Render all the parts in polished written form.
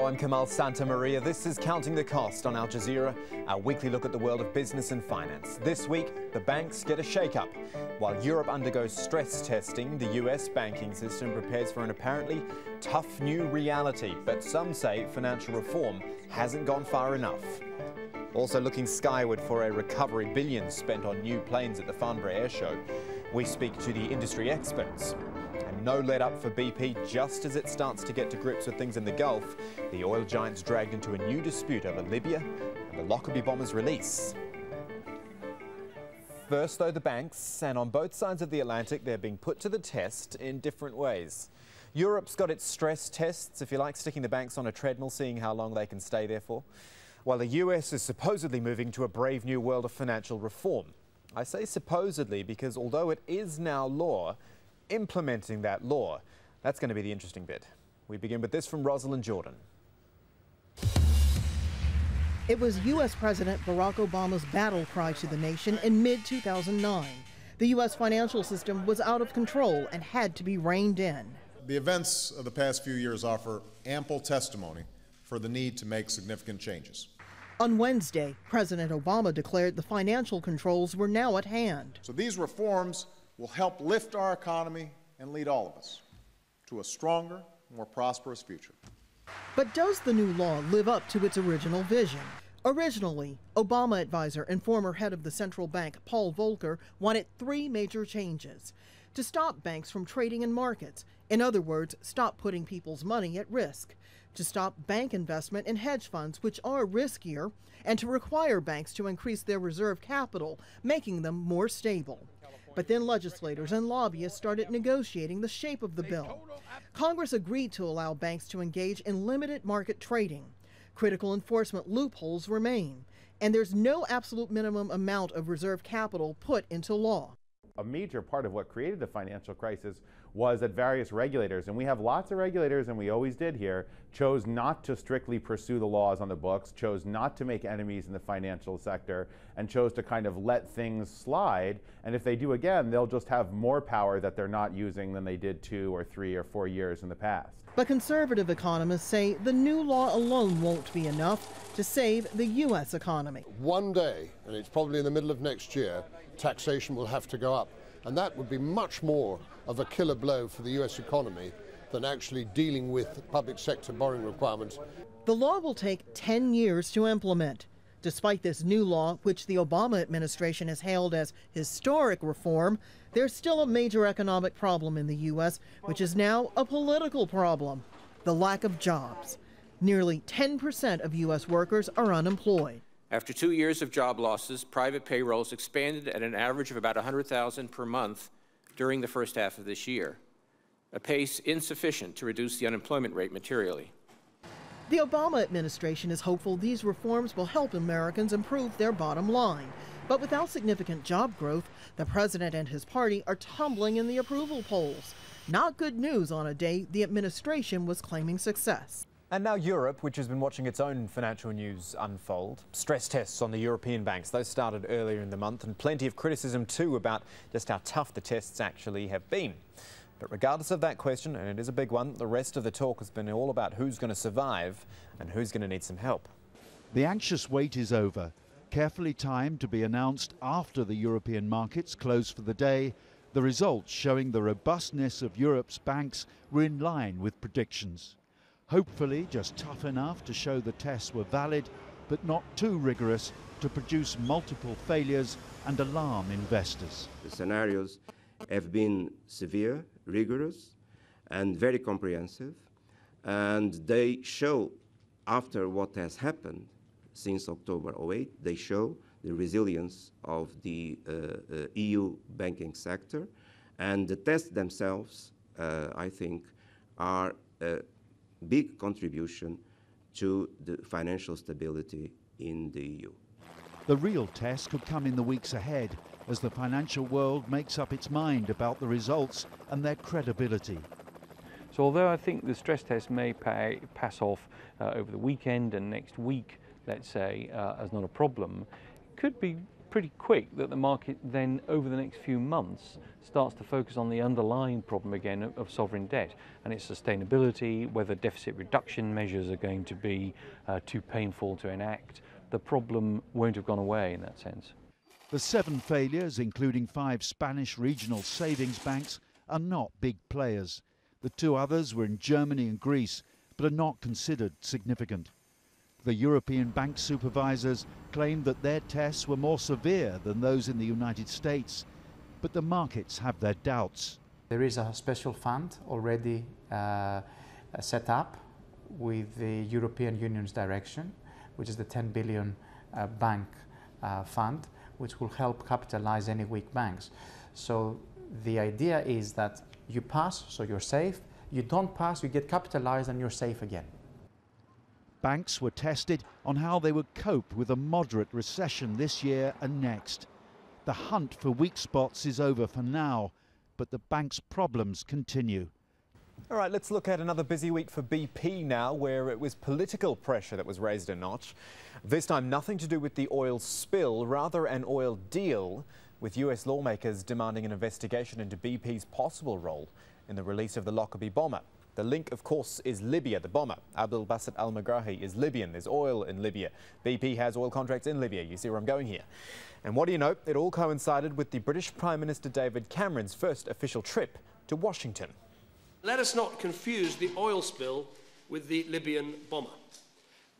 Hello, I'm Kamal Santamaria. This is Counting the Cost on Al Jazeera, our weekly look at the world of business and finance. This week, the banks get a shake-up. While Europe undergoes stress testing, the US banking system prepares for an apparently tough new reality. But some say financial reform hasn't gone far enough. Also looking skyward for a recovery, billions spent on new planes at the Farnborough Airshow. We speak to the industry experts. And no let up for BP just as it starts to get to grips with things in the Gulf. The oil giant's dragged into a new dispute over Libya and the Lockerbie bomber's release. First, though, the banks, and on both sides of the Atlantic, they're being put to the test in different ways. Europe's got its stress tests, if you like, sticking the banks on a treadmill, seeing how long they can stay there for, while the US is supposedly moving to a brave new world of financial reform. I say supposedly because although it is now law, implementing that law, that's going to be the interesting bit. We begin with this from Rosalind Jordan. It was U.S. President Barack Obama's battle cry to the nation in mid-2009. The U.S. financial system was out of control and had to be reined in. The events of the past few years offer ample testimony for the need to make significant changes. On Wednesday, President Obama declared the financial controls were now at hand. So these reforms will help lift our economy and lead all of us to a stronger, more prosperous future. But does the new law live up to its original vision? Originally, Obama advisor and former head of the central bank, Paul Volcker, wanted three major changes: to stop banks from trading in markets, in other words, stop putting people's money at risk; to stop bank investment in hedge funds, which are riskier; and to require banks to increase their reserve capital, making them more stable. But then legislators and lobbyists started negotiating the shape of the bill. Congress agreed to allow banks to engage in limited market trading. Critical enforcement loopholes remain, and there's no absolute minimum amount of reserve capital put into law. A major part of what created the financial crisis was that various regulators, and we have lots of regulators, and we always did here, chose not to strictly pursue the laws on the books, chose not to make enemies in the financial sector, and chose to kind of let things slide. And if they do again, they'll just have more power that they're not using than they did 2 or 3 or 4 years in the past. But conservative economists say the new law alone won't be enough to save the U.S. economy. One day, and it's probably in the middle of next year, taxation will have to go up. And that would be much more of a killer blow for the U.S. economy than actually dealing with public sector borrowing requirements. The law will take 10 years to implement. Despite this new law, which the Obama administration has hailed as historic reform, there's still a major economic problem in the U.S., which is now a political problem: the lack of jobs. Nearly 10% of U.S. workers are unemployed. After 2 years of job losses, private payrolls expanded at an average of about 100,000 per month during the first half of this year, a pace insufficient to reduce the unemployment rate materially. The Obama administration is hopeful these reforms will help Americans improve their bottom line. But without significant job growth, the president and his party are tumbling in the approval polls. Not good news on a day the administration was claiming success. And now Europe, which has been watching its own financial news unfold. Stress tests on the European banks, those started earlier in the month, and plenty of criticism too about just how tough the tests actually have been. But regardless of that question, and it is a big one, the rest of the talk has been all about who's going to survive and who's going to need some help. The anxious wait is over, carefully timed to be announced after the European markets close for the day. The results showing the robustness of Europe's banks were in line with predictions. Hopefully just tough enough to show the tests were valid, but not too rigorous to produce multiple failures and alarm investors. The scenarios have been severe, rigorous, and very comprehensive, and they show, after what has happened since October 2008, they show the resilience of the EU banking sector, and the tests themselves, I think, are big contribution to the financial stability in the EU. The real test could come in the weeks ahead as the financial world makes up its mind about the results and their credibility. So although I think the stress test may pass off over the weekend and next week, let's say, as not a problem, it could be pretty quick that the market then, over the next few months, starts to focus on the underlying problem again of sovereign debt and its sustainability, whether deficit reduction measures are going to be too painful to enact. The problem won't have gone away in that sense. The 7 failures, including 5 Spanish regional savings banks, are not big players. The 2 others were in Germany and Greece, but are not considered significant. The European bank supervisors claimed that their tests were more severe than those in the United States, but the markets have their doubts. There is a special fund already set up with the European Union's direction, which is the 10 billion bank fund, which will help capitalize any weak banks. So the idea is that you pass, so you're safe. You don't pass, you get capitalized and you're safe again. Banks were tested on how they would cope with a moderate recession this year and next. The hunt for weak spots is over for now, but the bank's problems continue. All right, let's look at another busy week for BP now, where it was political pressure that was raised a notch. This time nothing to do with the oil spill, rather an oil deal, with US lawmakers demanding an investigation into BP's possible role in the release of the Lockerbie bomber. The link, of course, is Libya. The bomber, Abdel Basit al-Megrahi, is Libyan. There's oil in Libya. BP has oil contracts in Libya. You see where I'm going here. And what do you know? It all coincided with the British Prime Minister David Cameron's first official trip to Washington. Let us not confuse the oil spill with the Libyan bomber.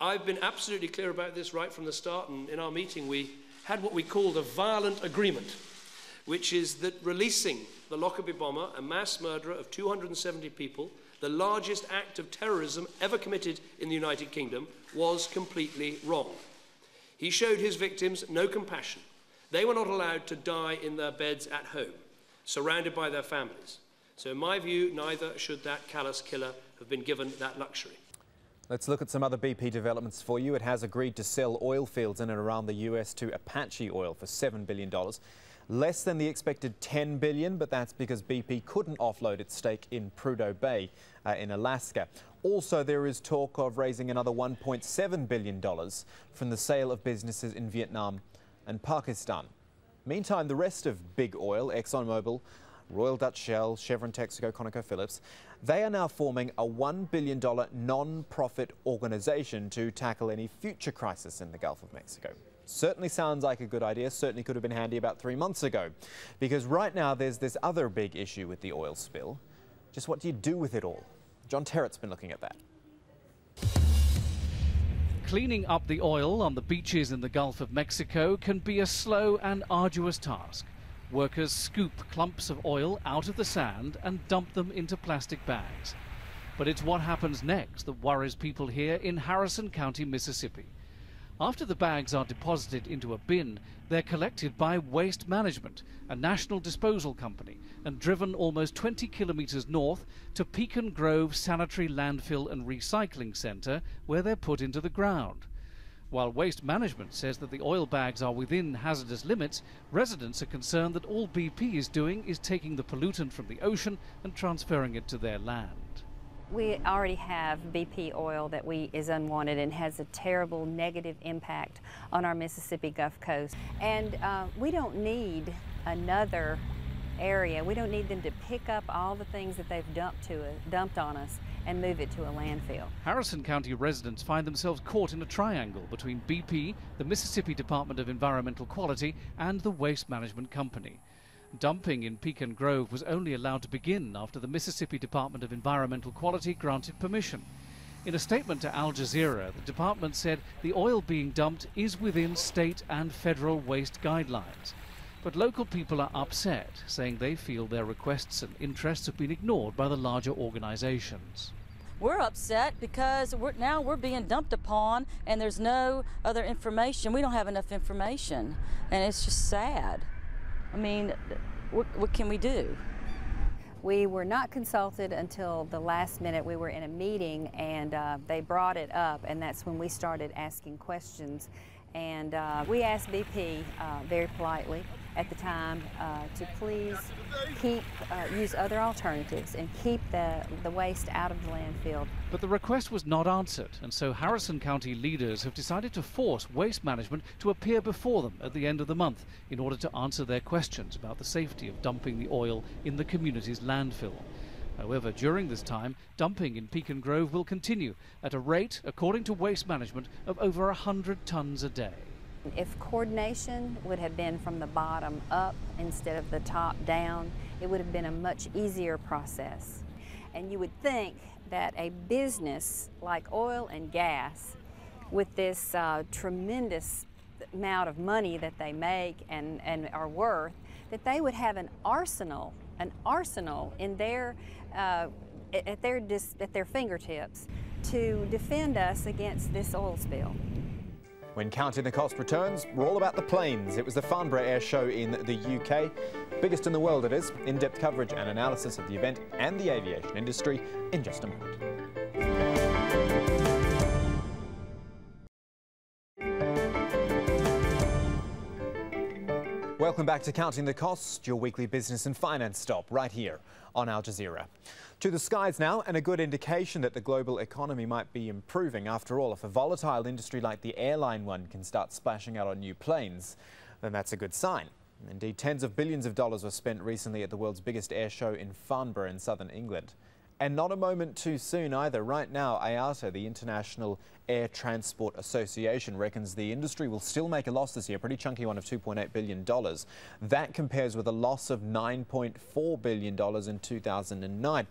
I've been absolutely clear about this right from the start, and in our meeting we had what we called a violent agreement, which is that releasing the Lockerbie bomber, a mass murderer of 270 people, the largest act of terrorism ever committed in the United Kingdom, was completely wrong. He showed his victims no compassion. They were not allowed to die in their beds at home, surrounded by their families. So in my view, neither should that callous killer have been given that luxury. Let's look at some other BP developments for you. It has agreed to sell oil fields in and around the US to Apache Oil for $7 billion. Less than the expected $10 billion, but that's because BP couldn't offload its stake in Prudhoe Bay in Alaska. Also, there is talk of raising another $1.7 billion from the sale of businesses in Vietnam and Pakistan. Meantime, the rest of big oil, ExxonMobil, Royal Dutch Shell, Chevron, Texaco, ConocoPhillips, they are now forming a $1 billion non-profit organization to tackle any future crisis in the Gulf of Mexico. Certainly sounds like a good idea, certainly could have been handy about 3 months ago. Because right now there's this other big issue with the oil spill. Just what do you do with it all? John Terrett's been looking at that. Cleaning up the oil on the beaches in the Gulf of Mexico can be a slow and arduous task. Workers scoop clumps of oil out of the sand and dump them into plastic bags. But it's what happens next that worries people here in Harrison County, Mississippi. After the bags are deposited into a bin, they're collected by Waste Management, a national disposal company, and driven almost 20 kilometers north to Pecan Grove Sanitary Landfill and Recycling Center, where they're put into the ground. While Waste Management says that the oil bags are within hazardous limits, residents are concerned that all BP is doing is taking the pollutant from the ocean and transferring it to their land. We already have BP oil that is unwanted and has a terrible negative impact on our Mississippi Gulf Coast. And we don't need another area. We don't need them to pick up all the things that they've dumped on us and move it to a landfill. Harrison County residents find themselves caught in a triangle between BP, the Mississippi Department of Environmental Quality, and the Waste Management Company. Dumping in Pecan Grove was only allowed to begin after the Mississippi Department of Environmental Quality granted permission. In a statement to Al Jazeera, the department said the oil being dumped is within state and federal waste guidelines. But local people are upset, saying they feel their requests and interests have been ignored by the larger organizations. We're upset because now we're being dumped upon and there's no other information. We don't have enough information, and it's just sad. I mean, what can we do? We were not consulted until the last minute. We were in a meeting and they brought it up, and that's when we started asking questions. And we asked BP very politely at the time to please use other alternatives and keep the waste out of the landfill. But the request was not answered, and so Harrison County leaders have decided to force Waste Management to appear before them at the end of the month in order to answer their questions about the safety of dumping the oil in the community's landfill. However, during this time, dumping in Pecan Grove will continue at a rate, according to Waste Management, of over 100 tons a day. If coordination would have been from the bottom up instead of the top down, it would have been a much easier process. And you would think that a business like oil and gas, with this tremendous amount of money that they make and are worth, that they would have an arsenal in their at their fingertips to defend us against this oil spill. When Counting the Cost returns, we're all about the planes. It was the Farnborough Airshow in the UK. Biggest in the world it is. In-depth coverage and analysis of the event and the aviation industry in just a moment. Welcome back to Counting the Cost, your weekly business and finance stop right here on Al Jazeera. To the skies now, and a good indication that the global economy might be improving. After all, if a volatile industry like the airline one can start splashing out on new planes, then that's a good sign. Indeed, tens of billions of dollars were spent recently at the world's biggest air show in Farnborough in southern England. And not a moment too soon either. Right now, IATA, the International Air Transport Association, reckons the industry will still make a loss this year, a pretty chunky one of $2.8 billion. That compares with a loss of $9.4 billion in 2009.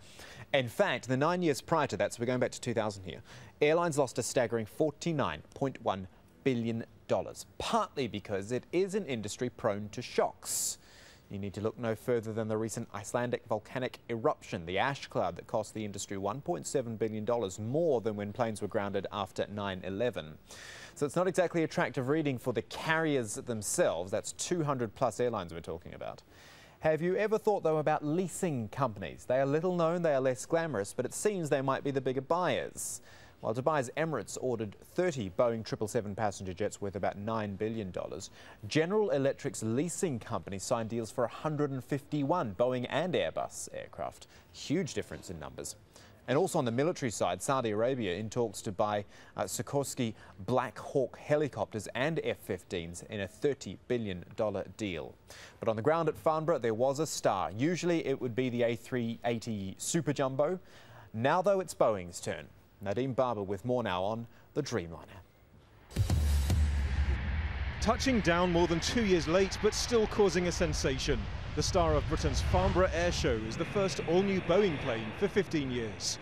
In fact, the 9 years prior to that, so we're going back to 2000 here, airlines lost a staggering $49.1 billion, partly because it is an industry prone to shocks. You need to look no further than the recent Icelandic volcanic eruption, the ash cloud that cost the industry $1.7 billion, more than when planes were grounded after 9/11. So it's not exactly attractive reading for the carriers themselves. That's 200 plus airlines we're talking about. Have you ever thought, though, about leasing companies? They are little known, they are less glamorous, but it seems they might be the bigger buyers. While Dubai's Emirates ordered 30 Boeing 777 passenger jets worth about $9 billion, General Electric's leasing company signed deals for 151 Boeing and Airbus aircraft. Huge difference in numbers. And also on the military side, Saudi Arabia in talks to buy Sikorsky Black Hawk helicopters and F-15s in a $30 billion deal. But on the ground at Farnborough, there was a star. Usually it would be the A380 Super Jumbo. Now, though, it's Boeing's turn. Nadeem Barber with more now on the Dreamliner. Touching down more than 2 years late, but still causing a sensation. The star of Britain's Farnborough Airshow is the first all-new Boeing plane for 15 years.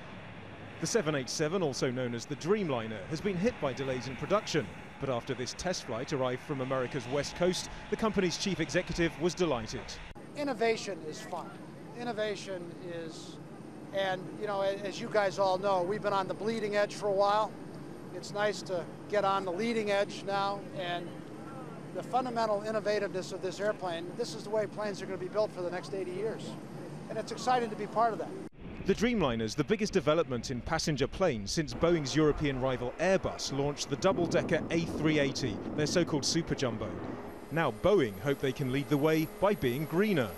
The 787, also known as the Dreamliner, has been hit by delays in production. But after this test flight arrived from America's West Coast, the company's chief executive was delighted. Innovation is fun. Innovation is... And, you know, as you guys all know, we've been on the bleeding edge for a while. It's nice to get on the leading edge now. And the fundamental innovativeness of this airplane, this is the way planes are going to be built for the next 80 years. And it's exciting to be part of that. The Dreamliner is the biggest development in passenger planes since Boeing's European rival Airbus launched the double-decker A380, their so-called Super Jumbo. Now Boeing hope they can lead the way by being greener.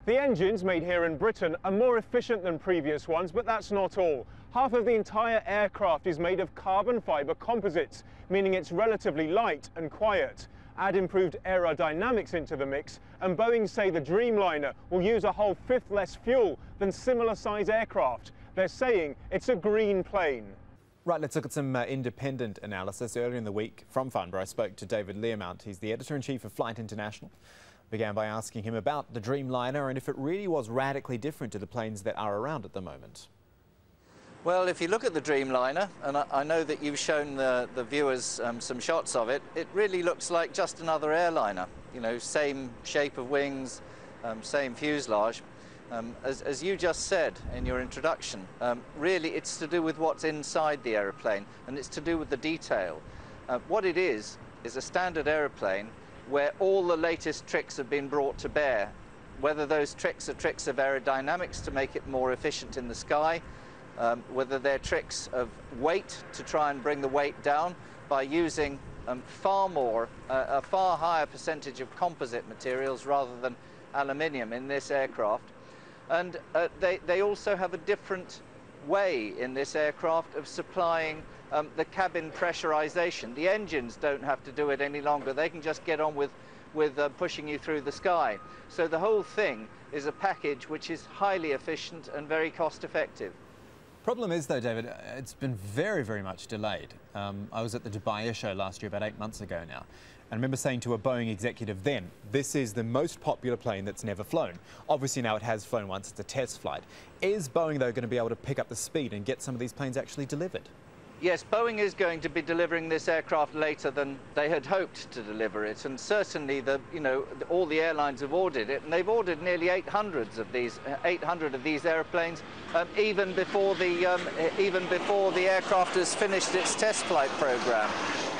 The engines made here in Britain are more efficient than previous ones, but that's not all. Half of the entire aircraft is made of carbon fibre composites, meaning it's relatively light and quiet. Add improved aerodynamics into the mix, and Boeing say the Dreamliner will use a whole fifth less fuel than similar size aircraft. They're saying it's a green plane. Right, let's look at some independent analysis. Earlier in the week from Farnborough, I spoke to David Learmount. He's the editor-in-chief of Flight International. Began by asking him about the Dreamliner and if it really was radically different to the planes that are around at the moment. Well, if you look at the Dreamliner, and I know that you've shown the viewers some shots of it, it really looks like just another airliner. You know, same shape of wings, same fuselage. As you just said in your introduction, really it's to do with what's inside the aeroplane, and it's to do with the detail. What it is a standard aeroplane where all the latest tricks have been brought to bear, whether those tricks are tricks of aerodynamics to make it more efficient in the sky, whether they're tricks of weight to try and bring the weight down by using a far higher percentage of composite materials rather than aluminium in this aircraft. And they also have a different way in this aircraft of supplying the cabin pressurization. The engines don't have to do it any longer. They can just get on with pushing you through the sky. So the whole thing is a package which is highly efficient and very cost effective. Problem is, though, David, it's been very, very much delayed. I was at the Dubai Airshow last year, about 8 months ago now. And I remember saying to a Boeing executive then, this is the most popular plane that's never flown. Obviously now it has flown once, it's a test flight. Is Boeing, though, going to be able to pick up the speed and get some of these planes actually delivered? Yes, Boeing is going to be delivering this aircraft later than they had hoped to deliver it, and certainly all the airlines have ordered it, and they've ordered nearly 800 of these airplanes, even before the aircraft has finished its test flight program.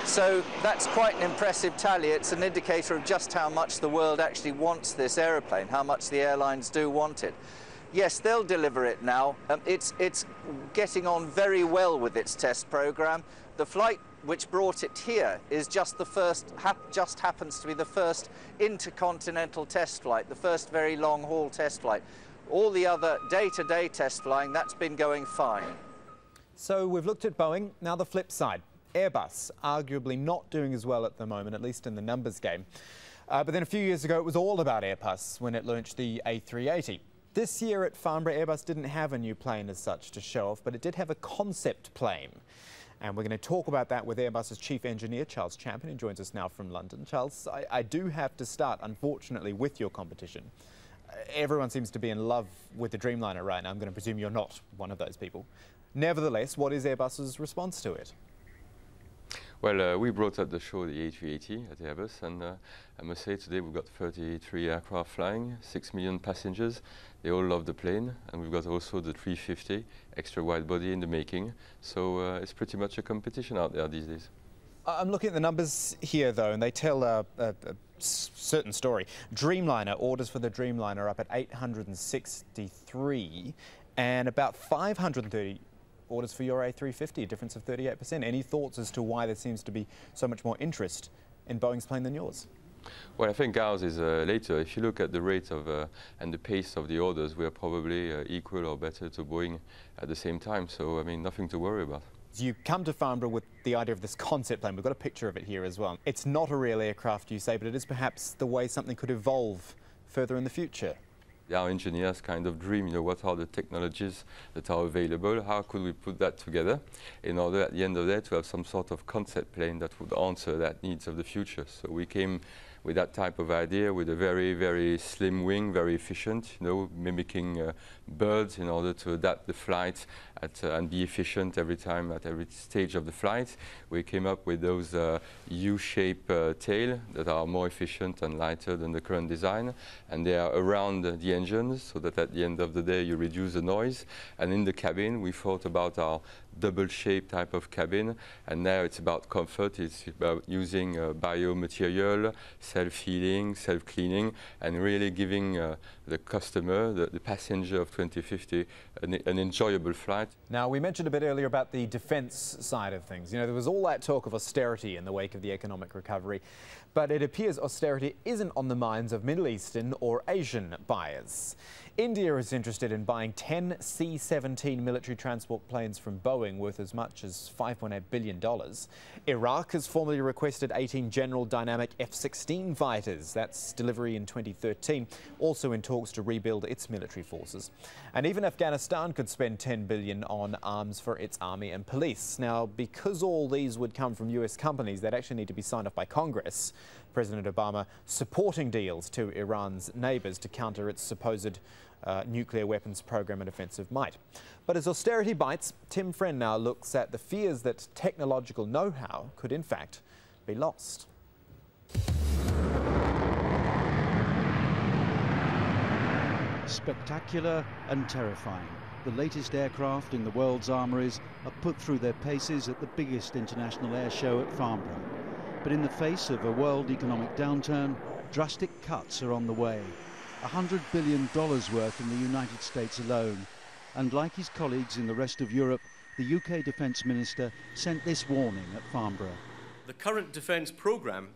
So that's quite an impressive tally. It's an indicator of just how much the world actually wants this aeroplane, how much the airlines do want it. Yes, they'll deliver it now. It's getting on very well with its test program. The flight which brought it here is just the first, just happens to be the first intercontinental test flight, the first very long-haul test flight. All the other day-to-day test flying, that's been going fine. So we've looked at Boeing. Now the flip side. Airbus, arguably not doing as well at the moment, at least in the numbers game. But then a few years ago, it was all about Airbus when it launched the A380. This year at Farnborough, Airbus didn't have a new plane as such to show off, but it did have a concept plane. And we're going to talk about that with Airbus's chief engineer, Charles Champion, who joins us now from London. Charles, I do have to start, unfortunately, with your competition. Everyone seems to be in love with the Dreamliner right now. I'm going to presume you're not one of those people. Nevertheless, what is Airbus's response to it? Well, we brought at the show the A380 at Airbus, and I must say today we've got 33 aircraft flying, 6 million passengers. They all love the plane, and we've got also the 350 extra wide body in the making. So it's pretty much a competition out there these days. I'm looking at the numbers here, though, and they tell a certain story. Dreamliner, orders for the Dreamliner are up at 863, and about 530 orders for your A350, a difference of 38%. Any thoughts as to why there seems to be so much more interest in Boeing's plane than yours? Well, I think ours is later. If you look at the rate of and the pace of the orders, we are probably equal or better to Boeing at the same time. So, I mean, nothing to worry about. You come to Farnborough with the idea of this concept plane. We've got a picture of it here as well. It's not a real aircraft, you say, but it is perhaps the way something could evolve further in the future. Our engineers kind of dream, what are the technologies that are available, how could we put that together in order at the end of the day to have some sort of concept plane that would answer that needs of the future. So we came with that type of idea, with a very, very slim wing, very efficient, mimicking birds in order to adapt the flight and be efficient every time at every stage of the flight. We came up with those U-shaped tail that are more efficient and lighter than the current design, and they are around the engines so that at the end of the day you reduce the noise. And in the cabin we thought about our double-shaped type of cabin, and now it's about comfort. It's about using biomaterial, self-healing, self-cleaning, and really giving the customer, the passenger of 2050, an enjoyable flight. Now, we mentioned a bit earlier about the defence side of things. There was all that talk of austerity in the wake of the economic recovery, but it appears austerity isn't on the minds of Middle Eastern or Asian buyers. India is interested in buying 10 C-17 military transport planes from Boeing worth as much as $5.8 billion. Iraq has formally requested 18 General Dynamic F-16 fighters. That's delivery in 2013, also in talks to rebuild its military forces. And even Afghanistan could spend $10 billion on arms for its army and police. Now, because all these would come from US companies, they'd actually need to be signed off by Congress. President Obama supporting deals to Iran's neighbours to counter its supposed nuclear weapons program and offensive might. But as austerity bites, Tim Friend now looks at the fears that technological know-how could in fact be lost. Spectacular and terrifying. The latest aircraft in the world's armories are put through their paces at the biggest international air show at Farnborough. But in the face of a world economic downturn, drastic cuts are on the way. $100 billion worth in the United States alone. And like his colleagues in the rest of Europe, the UK Defence Minister sent this warning at Farnborough. the current defence programme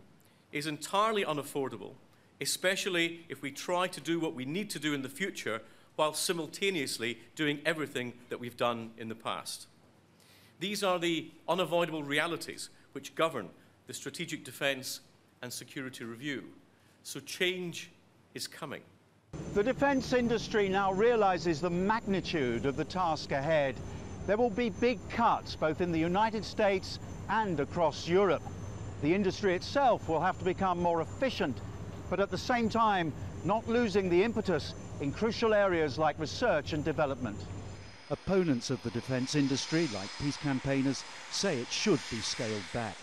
is entirely unaffordable, especially if we try to do what we need to do in the future while simultaneously doing everything that we've done in the past. These are the unavoidable realities which govern the Strategic Defence and Security Review. So change is coming. The defence industry now realises the magnitude of the task ahead. There will be big cuts both in the United States and across Europe. The industry itself will have to become more efficient, but at the same time not losing the impetus in crucial areas like research and development. Opponents of the defence industry, like peace campaigners, say it should be scaled back.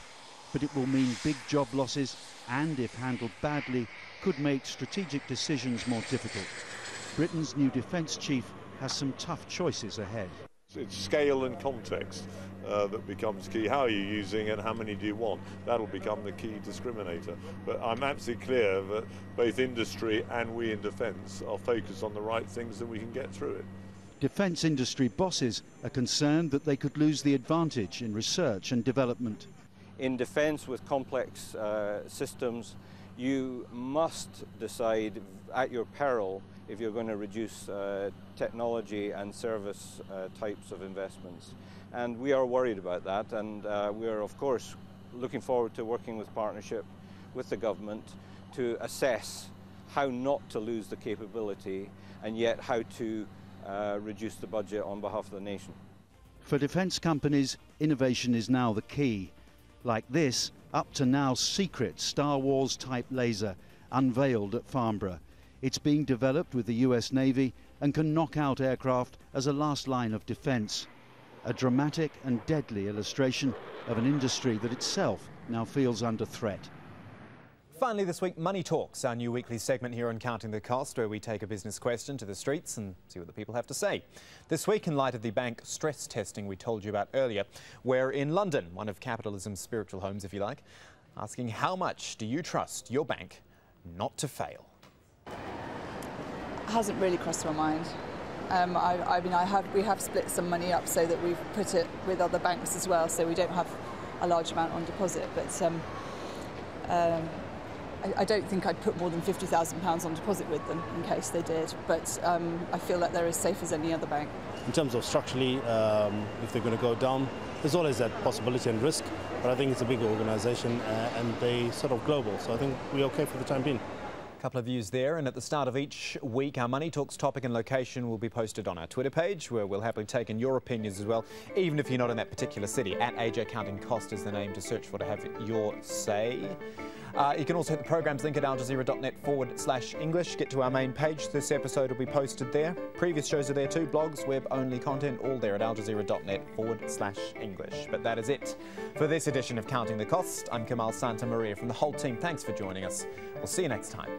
But it will mean big job losses and, if handled badly, could make strategic decisions more difficult. Britain's new defence chief has some tough choices ahead. It's scale and context that becomes key. How are you using it? How many do you want? That'll become the key discriminator. But I'm absolutely clear that both industry and we in defence are focused on the right things and we can get through it. Defence industry bosses are concerned that they could lose the advantage in research and development. In defence with complex systems, you must decide at your peril if you're going to reduce technology and service types of investments. And we are worried about that, and we are of course looking forward to working with partnership with the government to assess how not to lose the capability and yet how to reduce the budget on behalf of the nation. For defence companies, innovation is now the key. Like this, up to now secret Star Wars type laser unveiled at Farnborough. It's being developed with the US Navy and can knock out aircraft as a last line of defence. A dramatic and deadly illustration of an industry that itself now feels under threat. Finally this week, Money Talks, our new weekly segment here on Counting the Cost, where we take a business question to the streets and see what the people have to say. This week, in light of the bank stress testing we told you about earlier, we're in London, one of capitalism's spiritual homes, if you like, asking how much do you trust your bank not to fail? Hasn't really crossed my mind. We have split some money up so that we've put it with other banks as well, so we don't have a large amount on deposit. But I don't think I'd put more than £50,000 on deposit with them in case they did. But I feel like they're as safe as any other bank. In terms of structurally, if they're going to go down, there's always that possibility and risk. But I think it's a big organisation and they sort of global, so I think we're okay for the time being. A couple of views there, and at the start of each week our Money Talks topic and location will be posted on our Twitter page, where we'll happily take in your opinions as well, even if you're not in that particular city. At AJ Counting Cost is the name to search for to have your say. You can also hit the program's link at aljazeera.net/English. Get to our main page. This episode will be posted there. Previous shows are there too, blogs, web-only content, all there at aljazeera.net/English. But that is it for this edition of Counting the Cost. I'm Kamal Santamaria from the whole team. Thanks for joining us. We'll see you next time.